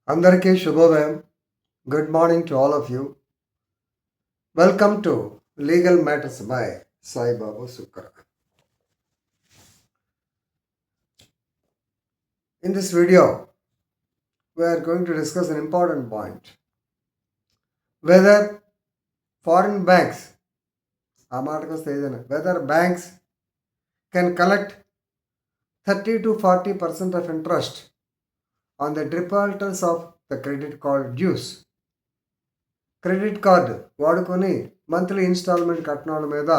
Andarki Shubhodayam. Good morning to all of you. Welcome to Legal Matters by Sai Babu Sukra. In this video, we are going to discuss an important point. Whether foreign banks, whether banks can collect 30 to 40% of interest on the defaulters of the credit card dues. Credit card వాడుకొని monthly instalment కట్టిన మీద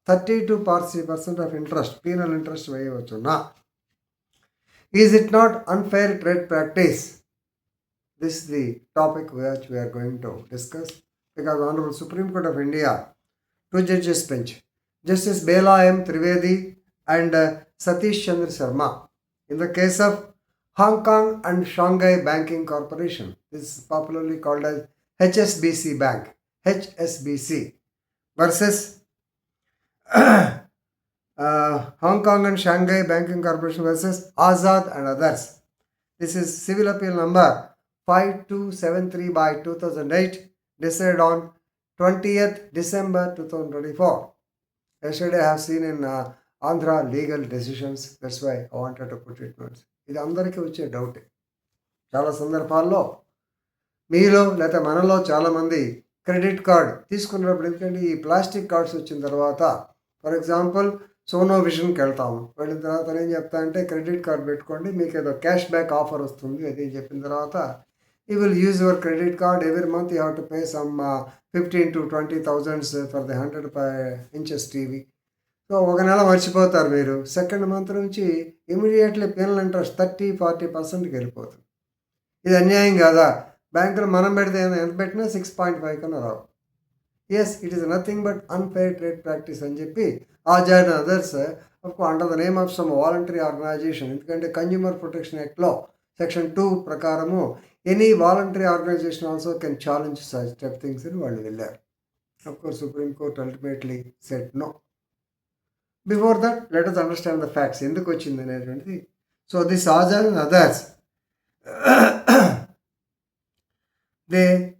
30 to 40% of interest penal interest వేయవచ్చునా? Is it not unfair trade practice? This is the topic which we are going to discuss because Honorable Supreme Court of India, two judges bench, Justice Bela M. Trivedi and Satish Chandra Sharma, in the case of Hong Kong and Shanghai Banking Corporation, this is popularly called as HSBC Bank, HSBC versus Hong Kong and Shanghai Banking Corporation versus Azad and others. This is civil appeal number 5273 by 2008, decided on 20th December 2024. Yesterday I have seen in Andhra legal decisions, that's why I wanted to put it notes. ఇది అందరికీ వచ్చే doubt. చాలా సందర్భాల్లో మీలో లేదా మనలో చాలామంది credit card తీసుకున్నప్పుడు, ఎందుకంటే ఈ ప్లాస్టిక్ కార్డ్స్ వచ్చిన తర్వాత, ఫర్ ఎగ్జాంపుల్ సోనో విజన్కి వెళ్తాము, వెళ్ళిన తర్వాత ఏం చెప్తా అంటే క్రెడిట్ కార్డ్ పెట్టుకోండి, మీకు ఏదో క్యాష్ బ్యాక్ ఆఫర్ వస్తుంది. అది చెప్పిన తర్వాత you will use your credit card every month you have to pay some 15,000 to 20,000 for the 100 inches TV. So ఒక నెల మర్చిపోతారు మీరు. సెకండ్ మంత్ నుంచి ఇమీడియట్లీ పెనల్ ఇంట్రెస్ట్ 30-40%కి వెళ్ళిపోతుంది. ఇది అన్యాయం కాదా? బ్యాంకులో మనం పెడితే ఎంత పెట్టినా 6.5 కన్నా రావు. Yes, it is nothing but unfair trade practice అని చెప్పి Azad and others under the name of some voluntary organisation, ఎందుకంటే కన్జ్యూమర్ ప్రొటెక్షన్ యాక్ట్లో సెక్షన్ 2 ప్రకారము any voluntary organisation also can challenge such type things అని వాళ్ళు వెళ్ళారు. Of course Supreme Court ultimately said no. Before that let us understand the facts, ఎందుకు వచ్చింది అనేటువంటిది. So this Azad and others,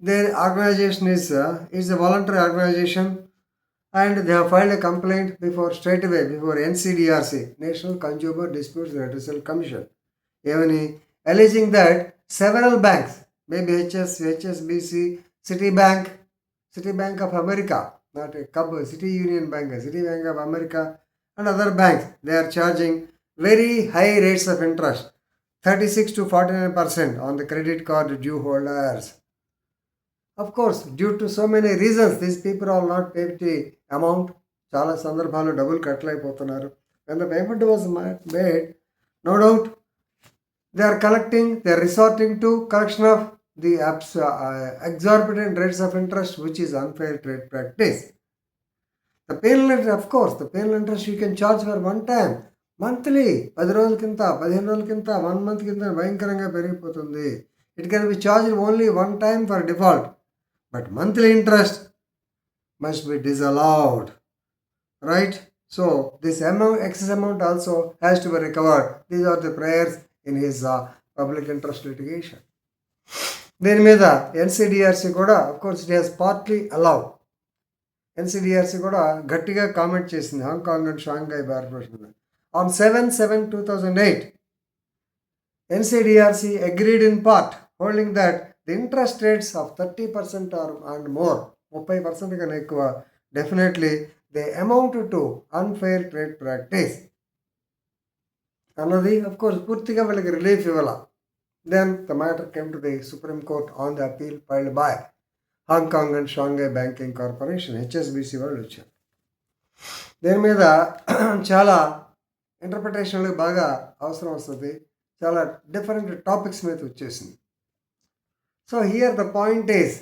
their organization is a voluntary organization, and they have filed a complaint before NCDRC, National Consumer Disputes Redressal Commission, even alleging that several banks, maybe HSBC, Citi Bank of America, not a City Union Bank, City Bank of America, and other banks, they are charging very high rates of interest, 36 to 49% on the credit card due holders. Of course, due to so many reasons, these people are not paid the amount. చాలా సందర్భాల్లో డబ్బులు కట్టలేకపోతున్నారు. When the payment was made, no doubt they are resorting to collection of the exorbitant rates of interest, which is unfair trade practice. The penal interest, of course, the penal interest you can charge for one time. Monthly 10 రోజులకింత 15 రోజులకింత 1 month కింద భయంకరంగా పెరిగిపోతుంది. It can be charged only one time for default, but monthly interest must be disallowed, right? So this excess amount also has to be recovered. These are the prayers in his public interest litigation. దీని మీద ఎన్సిడిఆర్సి కూడా, of course, it has partly allowed. ఎన్సిడిఆర్సి కూడా గట్టిగా comment చేసింది Hong Kong and Shanghai corporation. On 7/7/2008, NCDRC agreed in part, holding that the interest rates of 30% or and more, 30% కన్నా ఎక్కువ, definitely they amount to unfair trade practice అన్నది. of course పూర్తిగా వీళ్ళకి relief ఇవ్వాల. Then the matter came to the Supreme Court on the appeal filed by Hong Kong and Shanghai Banking Corporation, HSBC వాళ్ళు వచ్చారు. దీని మీద చాలా ఇంటర్ప్రిటేషన్లు బాగా అవసరం వస్తుంది, చాలా డిఫరెంట్ టాపిక్స్ మీద వచ్చేసింది. So here the point is,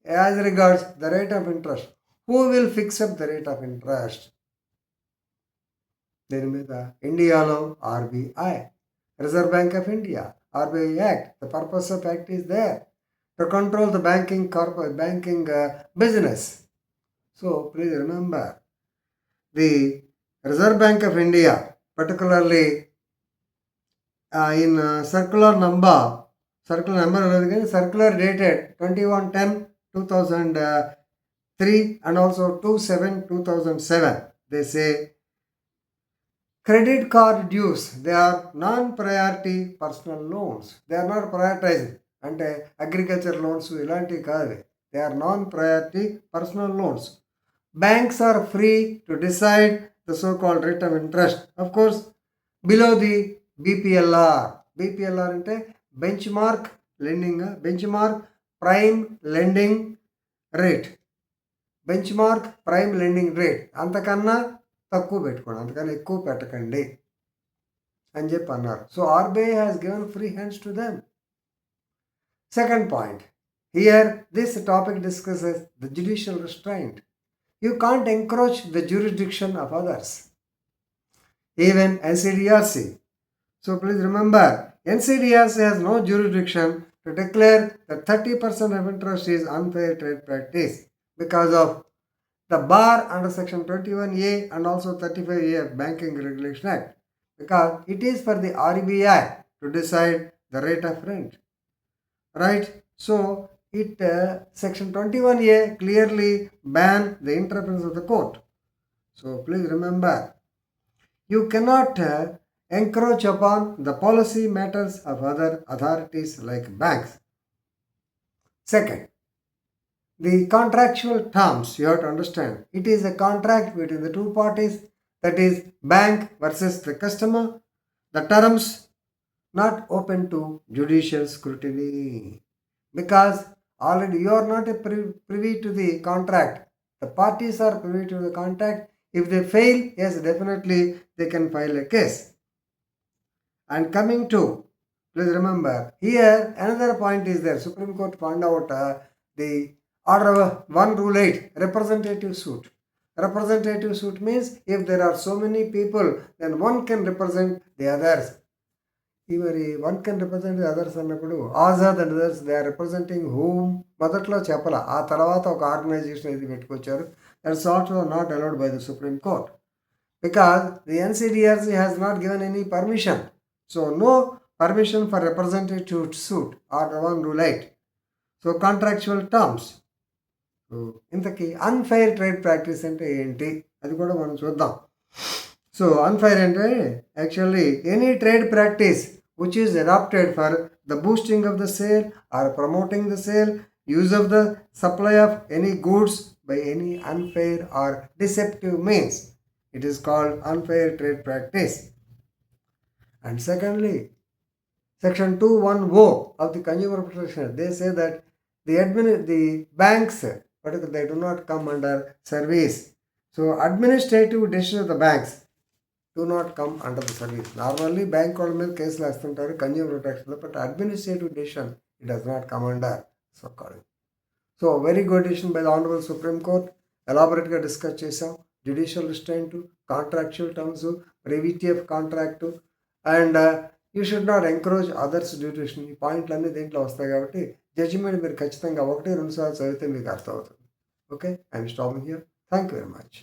as regards the rate of interest, who will fix up the rate of interest? దీని మీద ఇండియాలో RBI, reserve bank of India, RBI act, the purpose of act is there to control the banking business. So please remember, the Reserve Bank of India, particularly in circular number circular number లేదు కానీ circular dated 21/10/2003 and also 2/7/2007. They say credit card dues, they are non-priority personal loans. They are not prioritized. అంటే agriculture loans ఇలాంటివి కాదు. They are non-priority personal loans. Banks are free to decide the so-called rate of interest. Of course, below the BPLR. BPLR అంటే benchmark lending, benchmark prime lending rate. Benchmark prime lending rate అంతకన్నా తక్కువ పెట్టుకోండి, అంతకన్నా ఎక్కువ పెట్టకండి అని చెప్పి అన్నారు. So RBI has given free hands to them. Second point, here this topic discusses the judicial restraint. You can't encroach the jurisdiction of others, even NCDRC. So please remember, NCDRC has no jurisdiction to declare that 30% of interest is unfair trade practice because of the bar under section 21A and also 35A of Banking Regulation Act, because it is for the RBI to decide the rate of rent. Right? So section 21A clearly ban the interference of the court. So please remember, you cannot encroach upon the policy matters of other authorities like banks. Second, the contractual terms, you have to understand, it is a contract between the two parties, that is bank versus the customer. The terms not open to judicial scrutiny, because already you are not privy to the contract. The parties are privy to the contract. If they fail, yes, definitely they can file a case. And coming to, please remember, here another point is there. Supreme Court found out the order 1 Rule 8, representative suit. Representative suit means if there are so many people, then one can represent the others. మరి one can represent the others అన్నప్పుడు Azad and others they are representing whom మొదట్లో చెప్పాల, ఆ తర్వాత ఒక organisation ఇది పెట్టుకొచ్చారు. That's also not allowed by the Supreme Court, because the NCDRC has not given any permission. So no permission for representative suit order 1 Rule 8. So contractual terms. ఇంతకీ unfair trade practice అంటే ఏంటి అది కూడా మనం చూద్దాం. So unfair అంటే actually any trade practice which is adopted for the boosting of the sale or promoting the sale, use of the supply of any goods by any unfair or deceptive means. It is called unfair trade practice. And secondly, section 21O of the Consumer Protection, they say that the banks, particularly, they do not come under service. So administrative decisions of the banks do not come under the service. Normally, bank వాళ్ళ మీద కేసులు వేస్తుంటారు consumer ప్రొటెక్షన్లో, but administrative decision it does not come under so called. So very good decision by the honourable Supreme Court. ఎలాబొరేట్గా discuss చేసాం. Judicial restraint, contractual terms, privity of contract, and you should not encourage others duration. ఈ పాయింట్లన్నీ దీంట్లో వస్తాయి కాబట్టి judgement మీరు ఖచ్చితంగా 1-2 సార్లు చదివితే మీకు అర్థమవుతుంది. Okay, I'm stopping here. Thank you very much.